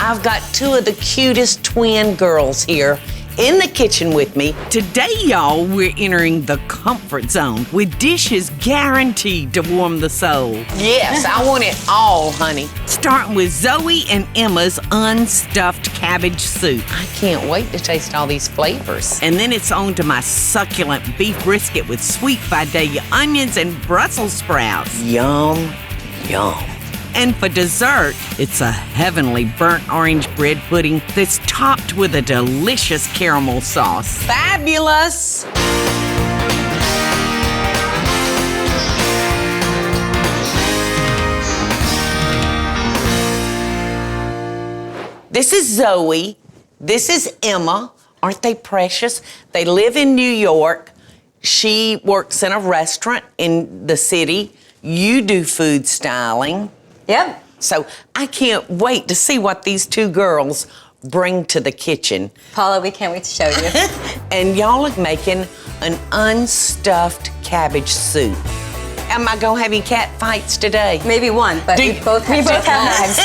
I've got two of the cutest twin girls here in the kitchen with me. Today, y'all, we're entering the comfort zone with dishes guaranteed to warm the soul. Yes, I want it all, honey. Starting with Zoe and Emma's unstuffed cabbage soup. I can't wait to taste all these flavors. And then it's on to my succulent beef brisket with sweet Vidalia onions and Brussels sprouts. Yum, yum. And for dessert, it's a heavenly burnt orange bread pudding that's topped with a delicious caramel sauce. Fabulous. This is Zoe. This is Emma. Aren't they precious? They live in New York. She works in a restaurant in the city. You do food styling. Yep. So I can't wait to see what these two girls bring to the kitchen. Paula, we can't wait to show you. And y'all are making an unstuffed cabbage soup. Am I gonna have any cat fights today? Maybe one, but we both have knives.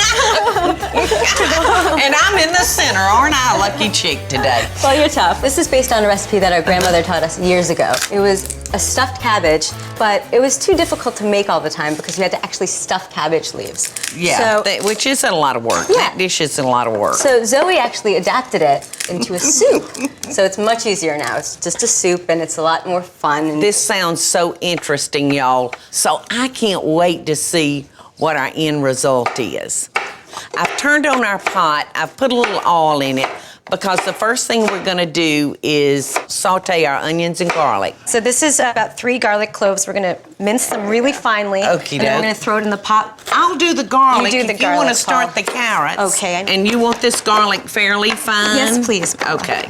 And I'm in the center, aren't I? Lucky chick today. Well, you're tough. This is based on a recipe that our grandmother taught us years ago. It was a stuffed cabbage, but it was too difficult to make all the time because you had to actually stuff cabbage leaves. Yeah, which is a lot of work. Yeah. That dish is a lot of work. So Zoe actually adapted it into a soup. So it's much easier now. It's just a soup and it's a lot more fun. And This sounds so interesting, y'all. So I can't wait to see what our end result is. I've turned on our pot. I've put a little oil in it because the first thing we're gonna do is saute our onions and garlic. So this is about 3 garlic cloves. We're gonna mince them really finely. Okey And then doke. we're gonna throw it in the pot. I'll do the garlic. You do the if you want to garlic, start Paul. the carrots. Okay. And you want this garlic fairly fine? Yes, please. Okay.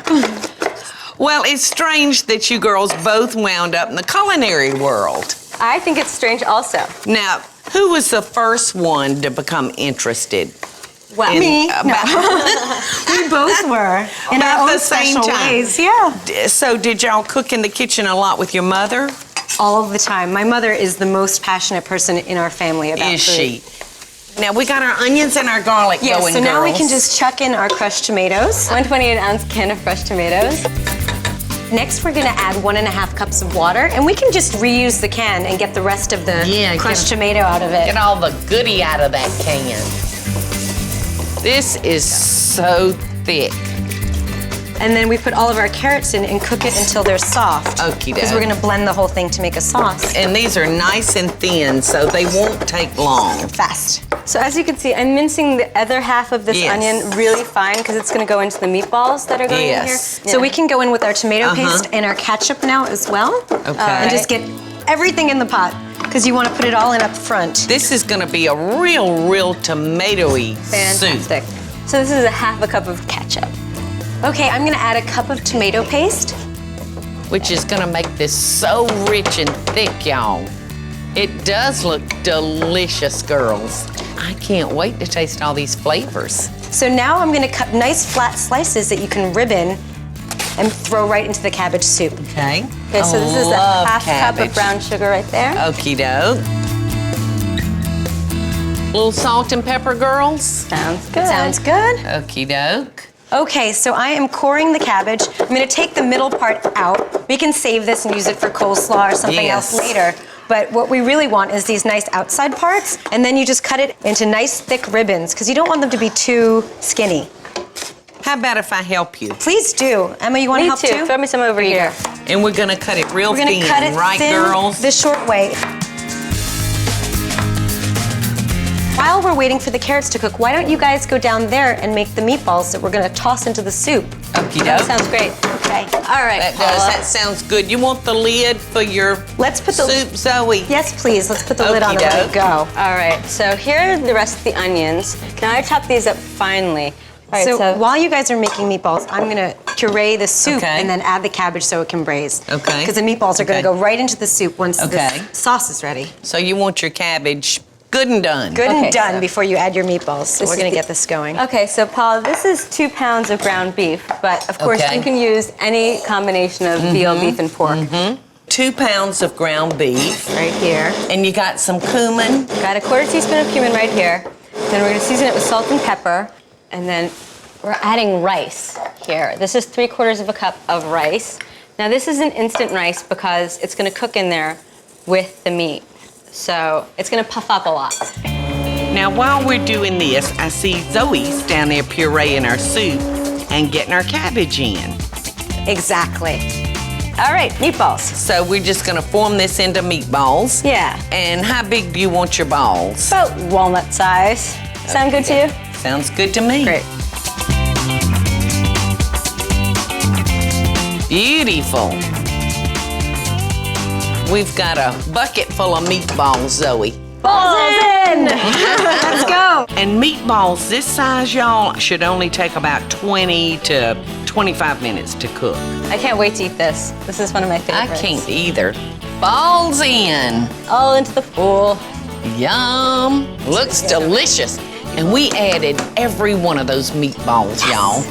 Well, it's strange that you girls both wound up in the culinary world. I think it's strange also. Now, who was the first one to become interested? Well, Me. We both were in About our the own same special time. ways. Yeah. So did y'all cook in the kitchen a lot with your mother? All of the time. My mother is the most passionate person in our family about Is food. she? Now we got our onions and our garlic Yes, going, so now we girls. can just chuck in our crushed tomatoes. 128-ounce can of crushed tomatoes. Next, we're gonna add 1.5 cups of water, and we can just reuse the can and get the rest of the crushed tomato out of it. Get all the goodie out of that can. This is so thick. And then we put all of our carrots in and cook it until they're soft. Okie Because doke. we're gonna blend the whole thing to make a sauce. And these are nice and thin, so they won't take long. Fast. So as you can see, I'm mincing the other half of this Yes. onion really fine because it's gonna go into the meatballs that are going in here. Yes. So we can go in with our tomato paste and our ketchup now as well. Okay. And just get everything in the pot because you want to put it all in up front. This is gonna be a real tomatoey Fantastic. soup. So this is 1/2 cup of ketchup. Okay, I'm gonna add a cup of tomato paste. Which is gonna make this so rich and thick, y'all. It does look delicious, girls. I can't wait to taste all these flavors. So now I'm gonna cut nice flat slices that you can ribbon and throw right into the cabbage soup. Okay. Okay, so this is a Love 1/2 cup cabbage. of brown sugar right there. Okie doke. Little salt and pepper, girls. Sounds good. Sounds good. Okie doke. Okay, so I am coring the cabbage. I'm gonna take the middle part out. We can save this and use it for coleslaw or something else later. But what we really want is these nice outside parts, and then you just cut it into nice thick ribbons, because you don't want them to be too skinny. How about if I help you? Please do. Emma, you wanna Me help too. too? Throw me some over here. And we're gonna cut it real We're gonna thin, cut it right, thin girls? the short way. While we're waiting for the carrots to cook, why don't you guys go down there and make the meatballs that we're gonna toss into the soup? Okie That doke. sounds great. Okay. All right, That Paula. does. That sounds good. You want the lid for your Let's put the soup, Zoe? Yes, please. Let's put the lid on and let it Okey-doke. go. All right, so here are the rest of the onions. Now I chop these up finely. All right, So while you guys are making meatballs, I'm gonna puree the soup Okay. and then add the cabbage so it can braise. Okay. Because the meatballs are gonna Okay. go right into the soup once Okay. the sauce is ready. So you want your cabbage good and done. Good Okay, and done so- before you add your meatballs. So This we're is gonna the- get this going. Okay, so Paula, this is 2 pounds of ground beef, but of course Okay. you can use any combination of veal, beef, and pork. 2 pounds of ground beef. Right here. And you got some cumin. Got a 1/4 teaspoon of cumin right here. Then we're gonna season it with salt and pepper. And then we're adding rice here. This is 3/4 of a cup of rice. Now this is an instant rice because it's gonna cook in there with the meat. So it's gonna puff up a lot. Now, while we're doing this, I see Zoe's down there pureeing our soup and getting our cabbage in. Exactly. All right, meatballs. So we're just gonna form this into meatballs. Yeah. And how big do you want your balls? About walnut size. Sound good to you? Sounds good to me. Great. Beautiful. We've got a bucket full of meatballs, Zoe. Balls in! Let's go. And meatballs this size, y'all, should only take about 20 to 25 minutes to cook. I can't wait to eat this. This is one of my I favorites. can't either. Balls in. All into the pool. Yum. Looks delicious. And we added every one of those meatballs, y'all.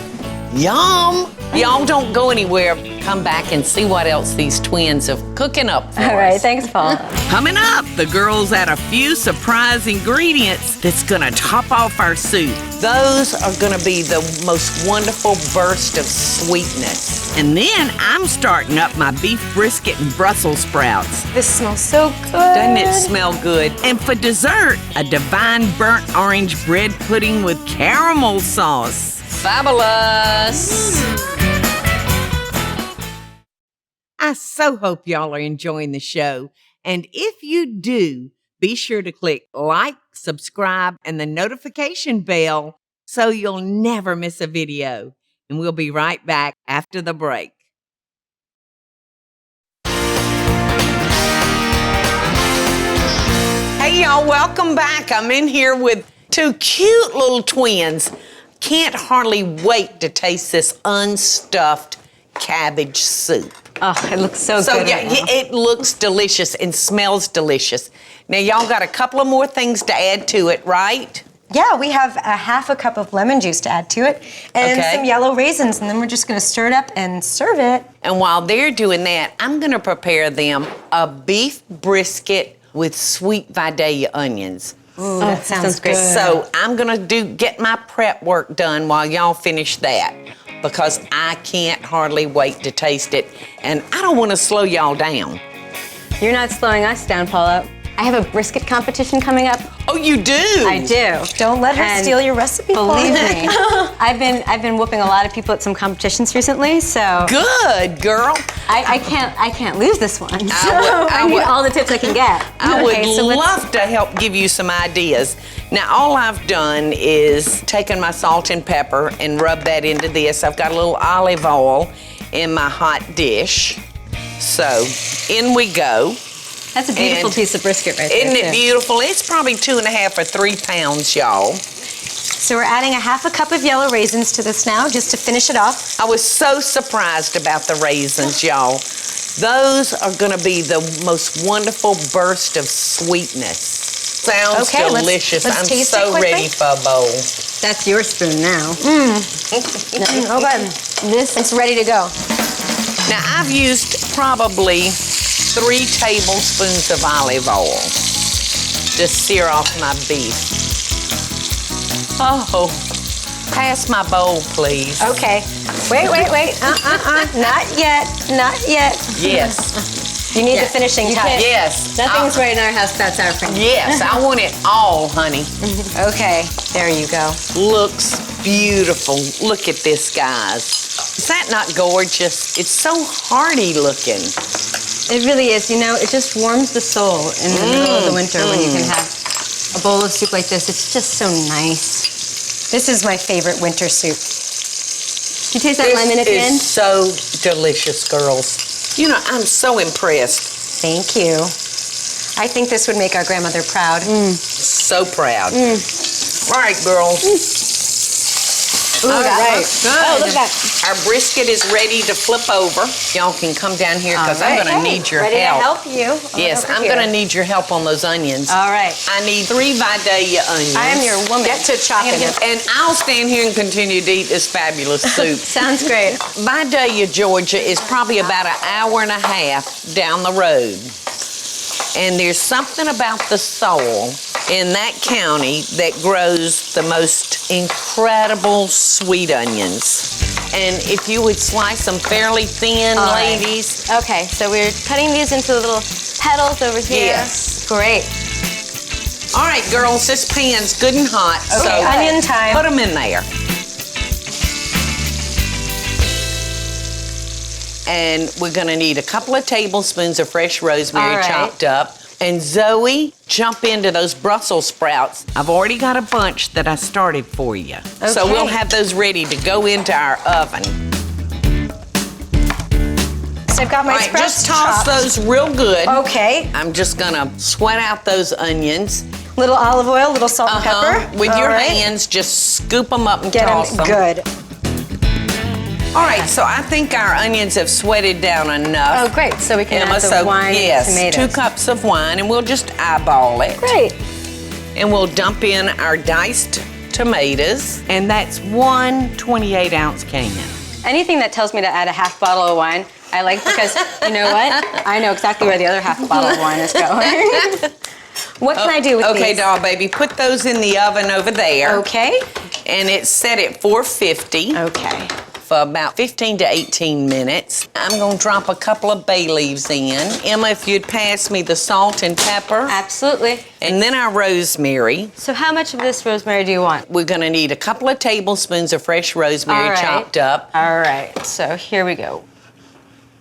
Yum. Y'all don't go anywhere. Come back and see what else these twins are cooking up for All right, us. thanks, Paula. Coming up, the girls add a few surprise ingredients that's gonna top off our soup. Those are gonna be the most wonderful burst of sweetness. And then I'm starting up my beef brisket and Brussels sprouts. This smells so good. Doesn't it smell good? And for dessert, a divine burnt orange bread pudding with caramel sauce. Fabulous. I so hope y'all are enjoying the show. And if you do, be sure to click like, subscribe, and the notification bell so you'll never miss a video. And we'll be right back after the break. Hey y'all, welcome back. I'm in here with two cute little twins. Can't hardly wait to taste this unstuffed cabbage soup. Oh, it looks so So good. yeah, right now. it looks delicious and smells delicious. Now y'all got a couple of more things to add to it, right? Yeah, we have a 1/2 cup of lemon juice to add to it and Okay. some yellow raisins, and then we're just gonna stir it up and serve it. And while they're doing that, I'm gonna prepare them a beef brisket with sweet Vidalia onions. Ooh, that sounds great. good. So I'm gonna get my prep work done while y'all finish that because I can't hardly wait to taste it. And I don't wanna slow y'all down. You're not slowing us down, Paula. I have a brisket competition coming up. Oh, you do? I do. Don't let her And steal your recipe. Believe Paula. me, I've been whooping a lot of people at some competitions recently, so Good, girl. I can't lose this one. So I, I need would- all the tips I can get. I would Okay, so let's- love to help give you some ideas. Now, all I've done is taken my salt and pepper and rubbed that into this. I've got a little olive oil in my hot dish. So, in we go. That's a beautiful And- piece of brisket right there. Isn't it too. beautiful? It's probably 2.5 or 3 pounds, y'all. So we're adding a 1/2 cup of yellow raisins to this now, just to finish it off. I was so surprised about the raisins, y'all. Those are gonna be the most wonderful burst of sweetness. Sounds Okay, let's delicious. taste I'm it so quickly. ready for a bowl. That's your spoon now. Okay, it's ready to go. Now, I've used probably 3 tablespoons of olive oil to sear off my beef. Oh, pass my bowl, please. Okay. Wait. Not yet. Not yet. Yes, You need Yeah. the finishing You touch. can't- yes. Nothing's right in our house that's our friend. Yes, I want it all, honey. Okay, there you go. Looks beautiful. Look at this, guys. Is that not gorgeous? It's so hearty looking. It really is. You know, it just warms the soul in the middle of the winter when you can have a bowl of soup like this. It's just so nice. This is my favorite winter soup. Did you taste that lemon at the end? It's so delicious, girls. You know, I'm so impressed. Thank you. I think this would make our grandmother proud. So proud. All right, girls. Ooh, All that right. looks good. Oh, look at that. Our brisket is ready to flip over. Y'all can come down here because I'm going to need your Ready help. to help you. Yes, Over I'm here. going to need your help on those onions. All right. I need 3 Vidalia onions. I am your woman. Get to chopping it. And I'll stand here and continue to eat this fabulous soup. Sounds great. Vidalia, Georgia is probably about an hour and a half down the road. And there's something about the soil in that county that grows the most incredible sweet onions. And if you would slice them fairly thin, All right. ladies. Okay, so we're cutting these into little petals over here. Yes. Great. All right, girls, this pan's good and hot. Okay, so onion time. Put them in there. And we're gonna need a couple of tablespoons of fresh rosemary All right. chopped up. And Zoe, jump into those Brussels sprouts. I've already got a bunch that I started for you. So Okay. we'll have those ready to go into our oven. So I've got my All right, sprouts just toss chopped. those real good. Okay. I'm just gonna sweat out those onions. Little olive oil, little salt and pepper. With All your right. hands, just scoop them up and Get toss them them. good. All right, so I think our onions have sweated down enough. Oh, great. So we can Emma, add the so wine yes, and tomatoes. 2 cups of wine, and we'll just eyeball it. Great. And we'll dump in our diced tomatoes. And that's 1 28-ounce can. Anything that tells me to add a half bottle of wine, I like, because you know what? I know exactly where the other half bottle of wine is going. What can I do with Okay, these? doll baby, put those in the oven over there. Okay. And it's set at 450 Okay. for about 15 to 18 minutes. I'm gonna drop a couple of bay leaves in. Emma, if you'd pass me the salt and pepper. Absolutely. And then our rosemary. So how much of this rosemary do you want? We're gonna need a couple of tablespoons of fresh rosemary All right. chopped up. All right, so here we go.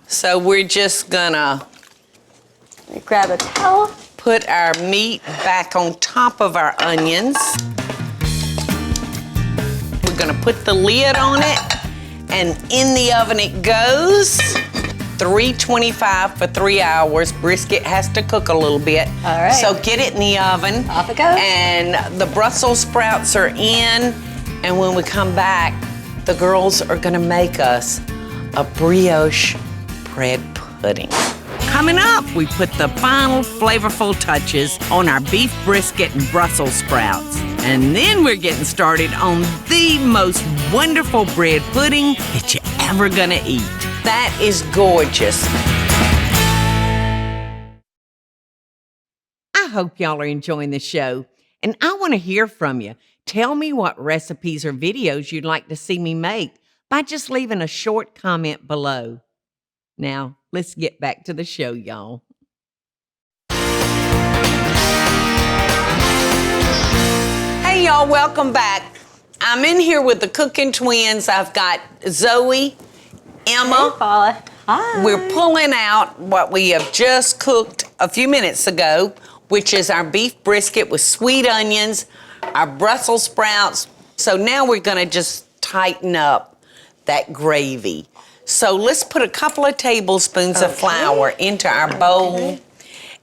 So we're just gonna Grab a towel. put our meat back on top of our onions. We're gonna put the lid on it, and in the oven it goes. 325 for 3 hours. Brisket has to cook a little bit. All right. So get it in the oven. Off it goes. And the Brussels sprouts are in, and when we come back, the girls are gonna make us a brioche bread pudding. Coming up, we put the final flavorful touches on our beef brisket and Brussels sprouts. And then we're getting started on the most wonderful bread pudding that you're ever gonna eat. That is gorgeous. I hope y'all are enjoying the show, and I want to hear from you. Tell me what recipes or videos you'd like to see me make by just leaving a short comment below. Now, let's get back to the show, y'all. Hey y'all, welcome back. I'm in here with the cooking twins. I've got Zoe, Emma. Paula. Hi. We're pulling out what we have just cooked a few minutes ago, which is our beef brisket with sweet onions, our Brussels sprouts. So now we're gonna just tighten up that gravy. So let's put a couple of tablespoons of flour into our bowl,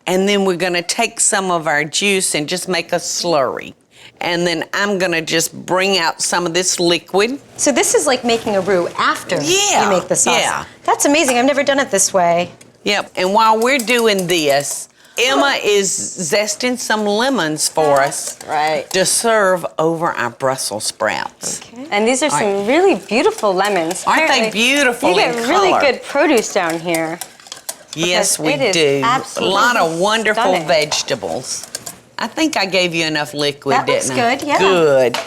and then we're gonna take some of our juice and just make a slurry. And then I'm gonna just bring out some of this liquid. So this is like making a roux after Yeah, you make the sauce. yeah. That's amazing. I've never done it this way. Yep, and while we're doing this, Emma is zesting some lemons for us Right. to serve over our Brussels sprouts. Okay. And these are some really beautiful lemons. Aren't they Apparently, beautiful You get in really color? good produce down here. Yes, we It is do. A absolutely lot of wonderful stunning. vegetables. I think I gave you enough liquid, That looks didn't I? good, yeah. Good.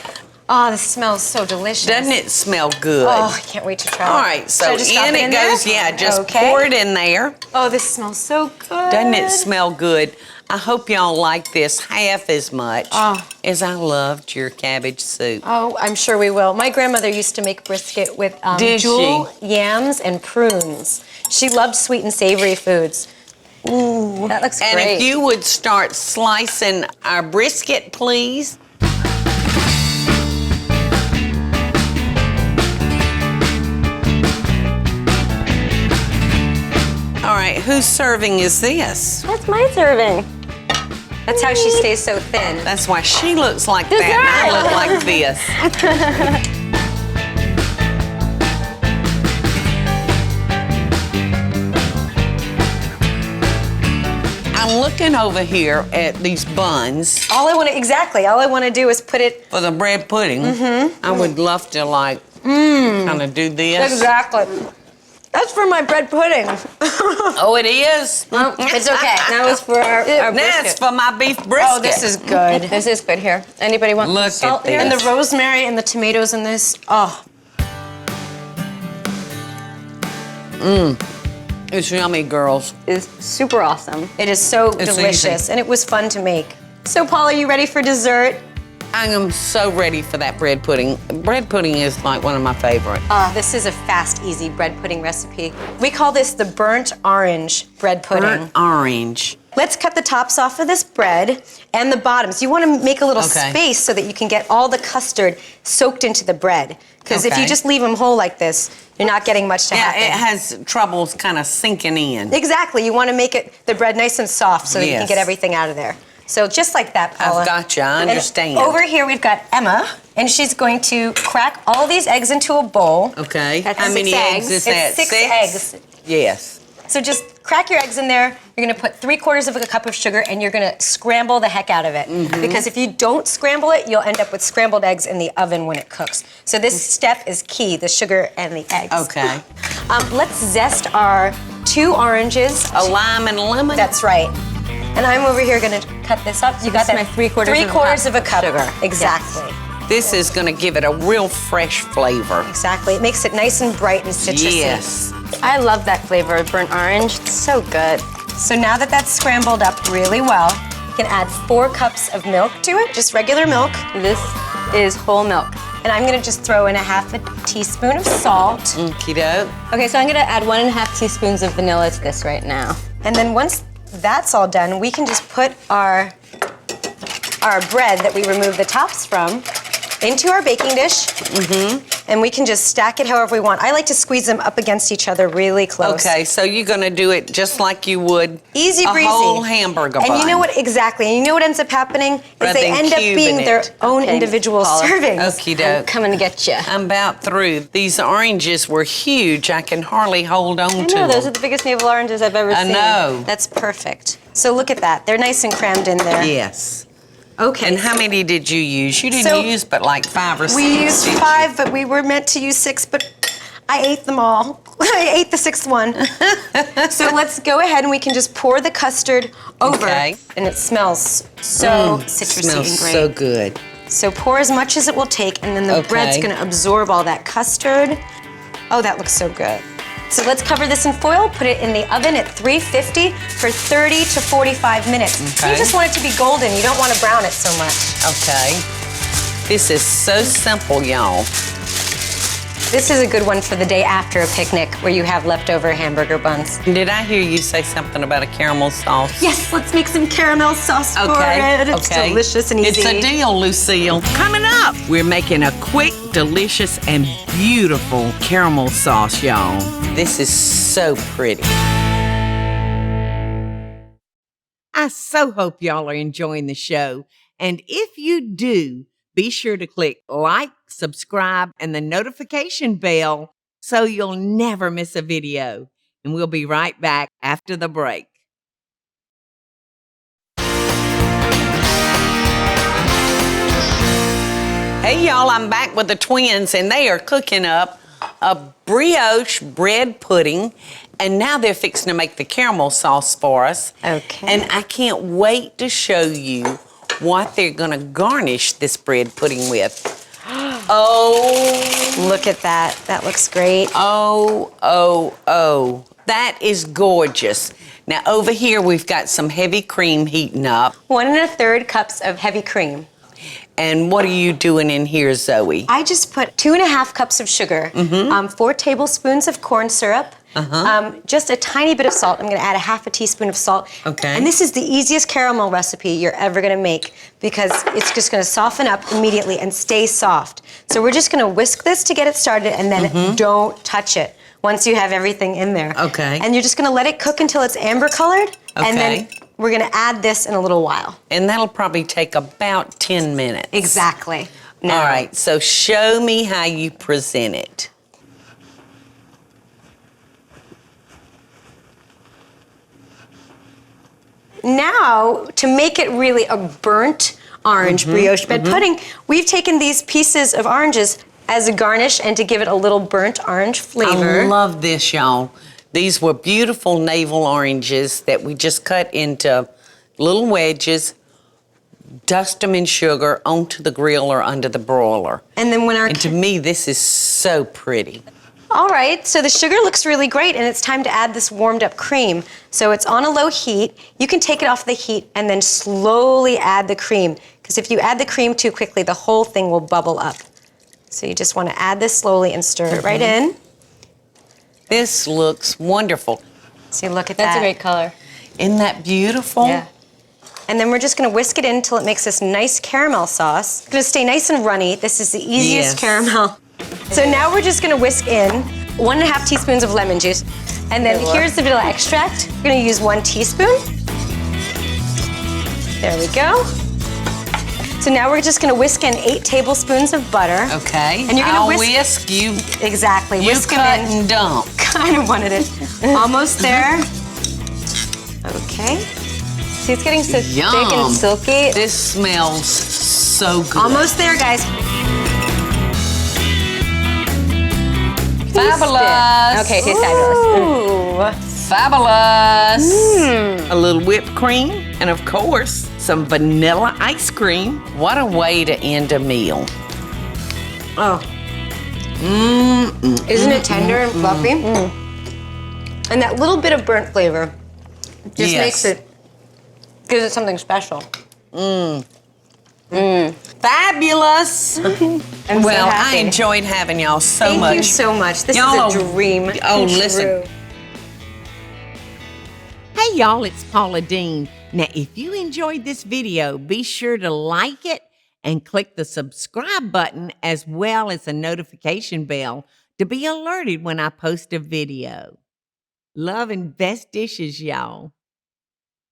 Oh, this smells so delicious. Doesn't it smell good? Oh, I can't wait to try it. All right, so Should I just drop in it there? goes, yeah, just Okay. pour it in there. Oh, this smells so good. Doesn't it smell good? I hope y'all like this half as much as I loved your cabbage soup. Oh, I'm sure we will. My grandmother used to make brisket with Did jewel, yams, and prunes. She loved sweet and savory foods. Ooh, that looks And great. if you would start slicing our brisket, please. All right, whose serving is this? That's my serving. That's how she stays so thin. That's why she looks like that and I look like this. I'm looking over here at these buns All I want to do is put it. for the bread pudding. I would love to kind of do this. Exactly. That's was for my bread pudding. Oh, it is? Well, it's okay. That was for our Now brisket. it's for my beef brisket. Oh, this is good. This is good here. Anybody want Look some salt at here? And this. the rosemary and the tomatoes in this. Oh, It's yummy, girls. Is super awesome. it is so It's delicious, easy. and it was fun to make. So, Paula, you ready for dessert? I am so ready for that bread pudding. Bread pudding is like one of my favorites. This is a fast, easy bread pudding recipe. We call this the burnt orange bread pudding. Burnt orange. Let's cut the tops off of this bread and the bottoms. You want to make a little Okay. space so that you can get all the custard soaked into the bread. Because if you Okay. just leave them whole like this, you're not getting much to Yeah, happen. it has troubles kind of sinking in. Exactly. You want to make the bread nice and soft so that you can Yes. get everything out of there. So just like that, Paula. I've got you. I And understand. over here we've got Emma, and she's going to crack all these eggs into a bowl. Okay. That's How six many eggs eggs. is that? It's six eggs. Yes. So just crack your eggs in there. You're gonna put 3/4 of a cup of sugar, and you're gonna scramble the heck out of it. Mm-hmm. Because if you don't scramble it, you'll end up with scrambled eggs in the oven when it cooks. So this step is key, the sugar and the eggs. Okay. Let's zest our 2 oranges. A lime and a lemon? That's right. And I'm over here gonna cut this up. You got this that? is my 3/4 of a cup. sugar. Exactly. This is going to give it a real fresh flavor. Exactly. It makes it nice and bright and citrusy. Yes. I love that flavor of burnt orange. It's so good. So now that that's scrambled up really well, you can add 4 cups of milk to it, just regular milk. This is whole milk. And I'm gonna just throw in a 1/2 teaspoon of salt. Okie doke. Okay, so I'm gonna add 1.5 teaspoons of vanilla to this right now. And then once that's all done, we can just put our bread that we removed the tops from into our baking dish. And we can just stack it however we want. I like to squeeze them up against each other really close. Okay, so you're going to do it just like you would Easy breezy. a whole hamburger bun. And you know what, exactly, and you know what ends up happening? Is Rather they than end up cubing being their it. own Okay, individual Paula. servings. Okie I'm doke. coming to get you. I'm about through. These oranges were huge. I can hardly hold on I to know, those are them. the biggest navel oranges I've ever I seen. know. That's perfect. So look at that. They're nice and crammed in there. Yes. Okay. And how many did you use? You didn't So, use but like 5 or 6. We used did you? 5, but we were meant to use 6, but I ate them all. I ate the 6th one. So let's go ahead and we can just pour the custard over. Okay. And it smells so citrusy Smells and great. so good. So pour as much as it will take, and then the bread's Okay. gonna absorb all that custard. Oh, that looks so good. So let's cover this in foil, put it in the oven at 350 for 30 to 45 minutes. Okay. You just want it to be golden. You don't want to brown it so much. Okay. This is so simple, y'all. This is a good one for the day after a picnic where you have leftover hamburger buns. Did I hear you say something about a caramel sauce? Yes, let's make some caramel sauce for it. It's delicious and easy. It's a deal, Lucille. Coming up, we're making a quick, delicious, and beautiful caramel sauce, y'all. This is so pretty. I so hope y'all are enjoying the show. And if you do, be sure to click like, subscribe, and the notification bell so you'll never miss a video. And we'll be right back after the break. Hey, y'all, I'm back with the twins, and they are cooking up a brioche bread pudding, and now they're fixing to make the caramel sauce for us. Okay. And I can't wait to show you what they're going to garnish this bread pudding with. Oh, Look at that. That looks great. oh. That is gorgeous. Now, over here, we've got some heavy cream heating up. 1 1/3 cups of heavy cream. And what are you doing in here, Zoe? I just put 2 1/2 cups of sugar, 4 tablespoons of corn syrup, just a tiny bit of salt. I'm going to add a 1/2 teaspoon of salt. Okay. And this is the easiest caramel recipe you're ever going to make because it's just going to soften up immediately and stay soft. So we're just going to whisk this to get it started and then don't touch it once you have everything in there. Okay. And you're just going to let it cook until it's amber colored. And then Okay. we're going to add this in a little while. And that'll probably take about 10 minutes. Exactly. All right, so show me how you present it. Now, to make it really a burnt orange brioche bread pudding, we've taken these pieces of oranges as a garnish and to give it a little burnt orange flavor. I love this, y'all. These were beautiful navel oranges that we just cut into little wedges, dust them in sugar onto the grill or under the broiler. And then when our And to me, this is so pretty. All right, so the sugar looks really great, and it's time to add this warmed up cream. So it's on a low heat. You can take it off the heat and then slowly add the cream, because if you add the cream too quickly, the whole thing will bubble up. So you just want to add this slowly and stir it right in. This looks wonderful. So look at That's that. a great color. Isn't that beautiful? Yeah. And then we're just gonna whisk it in until it makes this nice caramel sauce. It's gonna stay nice and runny. This is the easiest caramel. So now we're just gonna whisk in 1.5 teaspoons of lemon juice. And then here's the vanilla extract. We're gonna use 1 teaspoon. There we go. So now we're just gonna whisk in 8 tablespoons of butter. Okay. And you're gonna I'll whisk you. Exactly. You Whisk cut them in. and dump. Kind of wanted it. Almost there. Okay. See, it's getting so thick Yum. and silky. This smells so good. Almost there, guys. Fabulous. Okay, tastes fabulous. Ooh. Fabulous. A little whipped cream, and of course, some vanilla ice cream. What a way to end a meal. Oh. Isn't it tender and fluffy? And that little bit of burnt flavor just Yes. gives it something special. Fabulous. I'm Well, so I happy. enjoyed having y'all so Thank much. you so much. This Y'all is a dream. Oh, come listen. true. Hey y'all, it's Paula Deen. Now, if you enjoyed this video, be sure to like it and click the subscribe button as well as the notification bell to be alerted when I post a video. Love and best dishes, y'all.